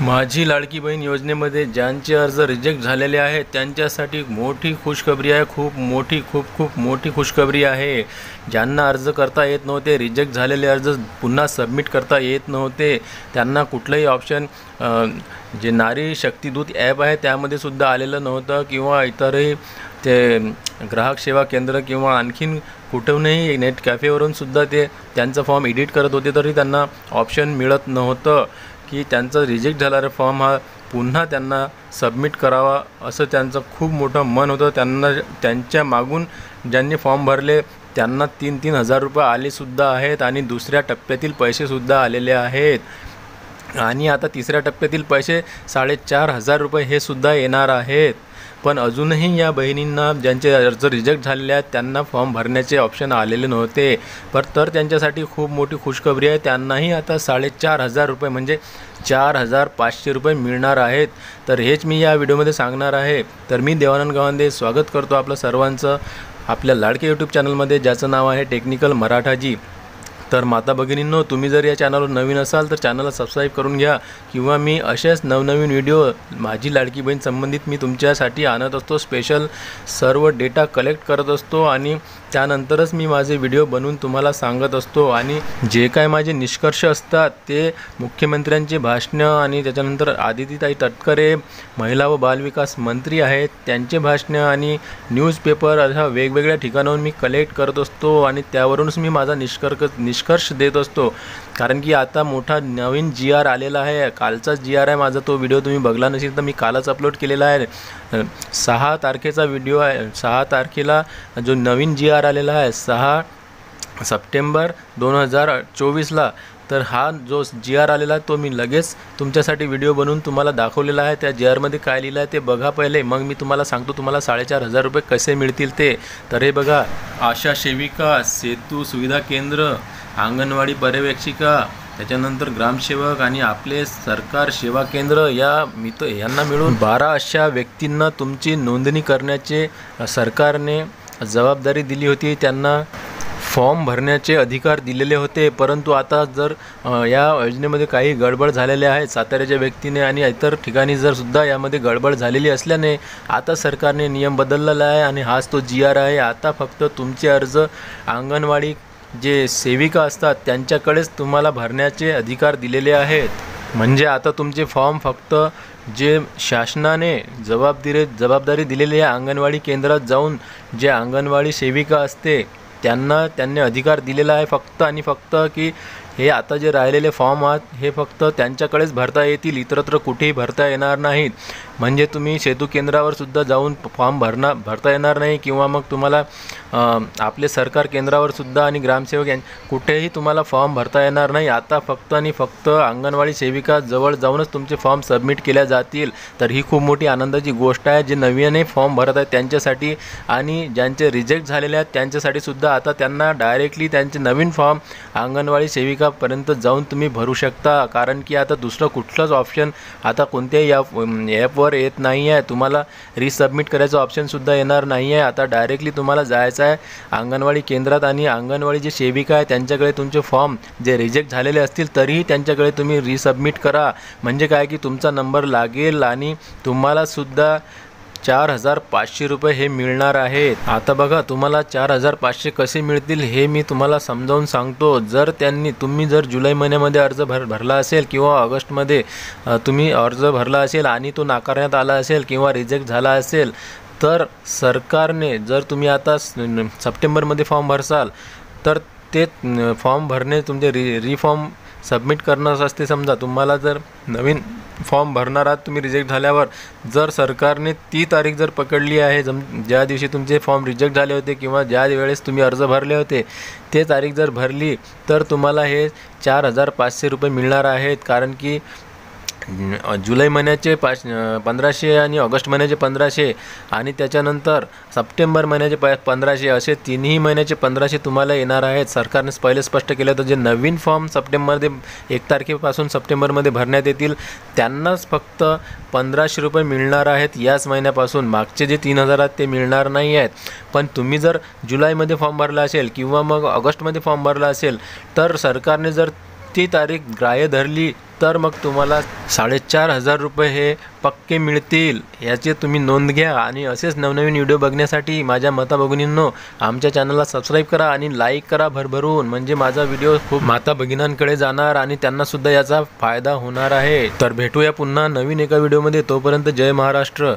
माझी लाडकी बहीण योजनेमध्ये ज्यांचे अर्ज रिजेक्ट झालेले आहेत त्यांच्यासाठी मोठी खुशखबरी आहे। खूप मोठी खुशखबरी आहे। ज्यांना अर्ज करता येत नव्हते, रिजेक्ट झालेले अर्ज पुन्हा सबमिट करता येत नव्हते, त्यांना कुठलंही ऑप्शन जे नारी शक्तिदूत ॲप आहे त्यामध्ये सुद्धा आलेलं नव्हतं किंवा इतरही ते ग्राहक सेवा केंद्र किंवा आणखीन कुठूनही नेट कॅफेवरून सुद्धा ते त्यांचा फॉर्म एडिट करत होते, तरी त्यांना ऑप्शन मिळत नव्हतं की त्यांचा रिजेक्ट झालेला फॉर्म हा पुन्हा त्यांना सबमिट करावा असं त्यांचं खूप मोठं मन होतं। त्यांना त्यांच्या मागून ज्यांनी फॉर्म भरले त्यांना 3,000 रुपये आलेसुद्धा आहेत आणि दुसऱ्या टप्प्यातील पैसेसुद्धा आलेले आहेत आणि आता तिसऱ्या टप्प्यातील पैसे 4,500 रुपये हे सुद्धा येणार आहेत। पण अजूनही या बहिणींना ज्यांचे अर्ज रिजेक्ट झालेले आहेत त्यांना फॉर्म भरण्याचे ऑप्शन आलेले नव्हते, तर त्यांच्यासाठी खूप मोठी खुशखबरी आहे। त्यांनाही आता 4,500 रुपये म्हणजे 4,500 रुपये मिळणार आहेत। तर हेच मी या व्हिडिओमध्ये सांगणार आहे। तर मी देवानंद गावंदे स्वागत करतो आपलं सर्वांचं आपल्या लाडके यूट्यूब चॅनलमध्ये, ज्याचं नाव आहे टेक्निकल मराठाजी। तर माता भगिनींनो, तुम्ही जर या चॅनलवर नवीन असाल तर चॅनलला सबस्क्राईब करून घ्या किंवा मी असेच नवनवीन व्हिडिओ माझी लाडकी बहीण संबंधित मी तुमच्यासाठी आणत असतो। स्पेशल सर्व डेटा कलेक्ट करत असतो आणि त्यानंतरच मी माझे व्हिडिओ बनवून तुम्हाला सांगत असतो आणि जे काय माझे निष्कर्ष असतात ते मुख्यमंत्र्यांचे भाषणं आणि त्याच्यानंतर आदितीताई तटकरे महिला व बालविकास मंत्री आहेत त्यांचे भाषणं आणि न्यूजपेपर अशा वेगवेगळ्या ठिकाणाहून मी कलेक्ट करत असतो आणि त्यावरूनच मी माझा निष्कर्ष देत असतो। कारण की आता मोठा नवीन GR आलेला आहे। कालचाच GR आहे माझा, तो व्हिडिओ तुम्ही बघला नसेल तर मी कालच अपलोड केलेला आहे। 6 तारखेचा व्हिडिओ आहे। 6 तारखेला जो नवीन GR आलेला आहे 6 सप्टेंबर 2024ला, तर हा जो GR आलेला आहे तो मी लगेच तुमच्यासाठी व्हिडिओ बनवून तुम्हाला दाखवलेला आहे। त्या GRमध्ये काय लिहिलं आहे ते बघा पहिले, मग मी तुम्हाला सांगतो तुम्हाला 4,500 रुपये कसे मिळतील ते। तर हे बघा, आशा सेविका, सेतू सुविधा केंद्र, अंगणवाडी पर्यवेक्षिका, त्याच्यानंतर ग्रामसेवक आणि आपले सरकार सेवा केंद्र यांना मिळून 12 अशा व्यक्तींना तुमची नोंदणी करण्याचे सरकारने जबाबदारी दिली होती। त्यांना फॉर्म भरण्याचे अधिकार दिलेले होते, परंतु आता जर या योजनेमध्ये काही गडबड झालेले आहे साताऱ्याच्या व्यक्तीने आणि इतर ठिकाणी जर सुद्धा यामध्ये गडबड झालेली असल्याने आता सरकारने नियम बदललेला आहे आणि हाच तो GR आहे। आता फक्त तुमचे अर्ज अंगणवाडी जे सेविका असतात त्यांच्याकडेच तुम्हाला भरण्याचे अधिकार दिलेले आहेत। म्हणजे आता तुमचे फॉर्म फक्त जे शासनाने जबाबदारी दिलेली आहे अंगणवाडी केंद्रात जाऊन जे अंगणवाडी सेविका असते त्यांनी अधिकार दिलेला आहे फक्त आणि फक्त की हे आता जे राहिलेले फॉर्म आहेत हे फक्त त्यांच्याकडेच भरता येतील, इतरत्र कुठेही भरता येणार नाहीत। म्हणजे तुम्ही सेतू केंद्रावर सुद्धा जाऊन फॉर्म भरता येणार नाही किंवा मग तुम्हाला आपले सरकार केंद्रावर सुद्धा आणि ग्रामसेवक कुठेही तुम्हाला फॉर्म भरता येणार नाही। आता फक्त आणि फक्त अंगणवाडी सेविका जवळ जाऊनच तुमचे फॉर्म सबमिट केल्या जातील। तर ही खूप मोठी आनंदाची गोष्ट आहे जे नव्याने फॉर्म भरत आहेत त्यांच्यासाठी आणि ज्यांचे रिजेक्ट झालेले आहेत त्यांच्यासाठी सुद्धा आता त्यांना डायरेक्टली त्यांचे नवीन फॉर्म अंगणवाडी सेविकापर्यंत जाऊन तुम्ही भरू शकता। कारण की आता दुसरं कुठलंच ऑप्शन आता कोणत्याही ॲपवर येत नाही आहे। तुम्हाला रिसबमिट करायचं ऑप्शनसुद्धा येणार नाही आहे। आता डायरेक्टली तुम्हाला जायचं आहे अंगणवाडी केंद्रात आणि अंगणवाडी जे सेविका आहे त्यांच्याकडे तुमचे फॉर्म जे रिजेक्ट झालेले असतील तरीही त्यांच्याकडे तुम्ही रिसबमिट करा। म्हणजे काय की तुमचा नंबर लागेल आणि तुम्हाला सुद्धा 4,500 रुपये हे मिळणार आहेत। आता बघा, तुम्हाला 4,500 कसे मिळतील हे मी तुम्हाला समजावून सांगतो। जर तुम्ही जर जुलै महिन्यामध्ये अर्ज भरला असेल किंवा ऑगस्टमध्ये तुम्ही अर्ज भरला असेल आणि तो नाकारण्यात आला असेल किंवा रिजेक्ट झाला असेल, तर सरकारने जर तुम्ही आता सप्टेंबरमध्ये फॉर्म भरसाल तर ते फॉर्म भरणे तुमचे रिफॉर्म सबमिट करणं असते। समजा तुम्हाला जर नवीन फॉर्म भरणार आहात तुम्ही रिजेक्ट झाल्यावर, जर सरकारने ती तारीख जर पकडली आहे ज्या दिवशी तुमचे फॉर्म रिजेक्ट झाले होते किंवा ज्या वेळेस तुम्ही अर्ज भरले होते ते तारीख जर भरली तर तुम्हाला हे 4,500 रुपये मिळणार आहेत। कारण की जुलै महिन्याचे 1500 आणि ऑगस्ट महिन्याचे 1500 आणि त्याच्यानंतर सप्टेंबर महिन्याचे 1500 असे तिन्ही महिन्याचे 1500 तुम्हाला येणार आहेत। सरकारने पहिले स्पष्ट केलं तर जे नवीन फॉर्म सप्टेंबरमध्ये 1 तारखेपासून सप्टेंबरमध्ये भरण्यात येतील त्यांनाच फक्त 1,500 रुपये मिळणार आहेत याच महिन्यापासून। मागचे जे 3,000 आहेत ते मिळणार नाही आहेत। पण तुम्ही जर जुलैमध्ये फॉर्म भरला असेल किंवा मग ऑगस्टमध्ये फॉर्म भरला असेल तर सरकारने जर ती तारीख ग्राह्य धरली तर मग तुम्हाला 4,500 रुपये हे पक्के मिळतील, याची तुम्ही नोंद घ्या. आणि असेच नवनवीन व्हिडिओ बघण्यासाठी माझ्या माता भगिनींनो आमच्या चॅनलला सबस्क्राईब करा आणि लाईक करा भरभरून, म्हणजे माझा व्हिडिओ खूप माता भगिनींकडे जाणार आणि त्यांनासुद्धा याचा फायदा होणार आहे. तर भेटूया पुन्हा नवीन एका व्हिडिओमध्ये. तोपर्यंत जय महाराष्ट्र.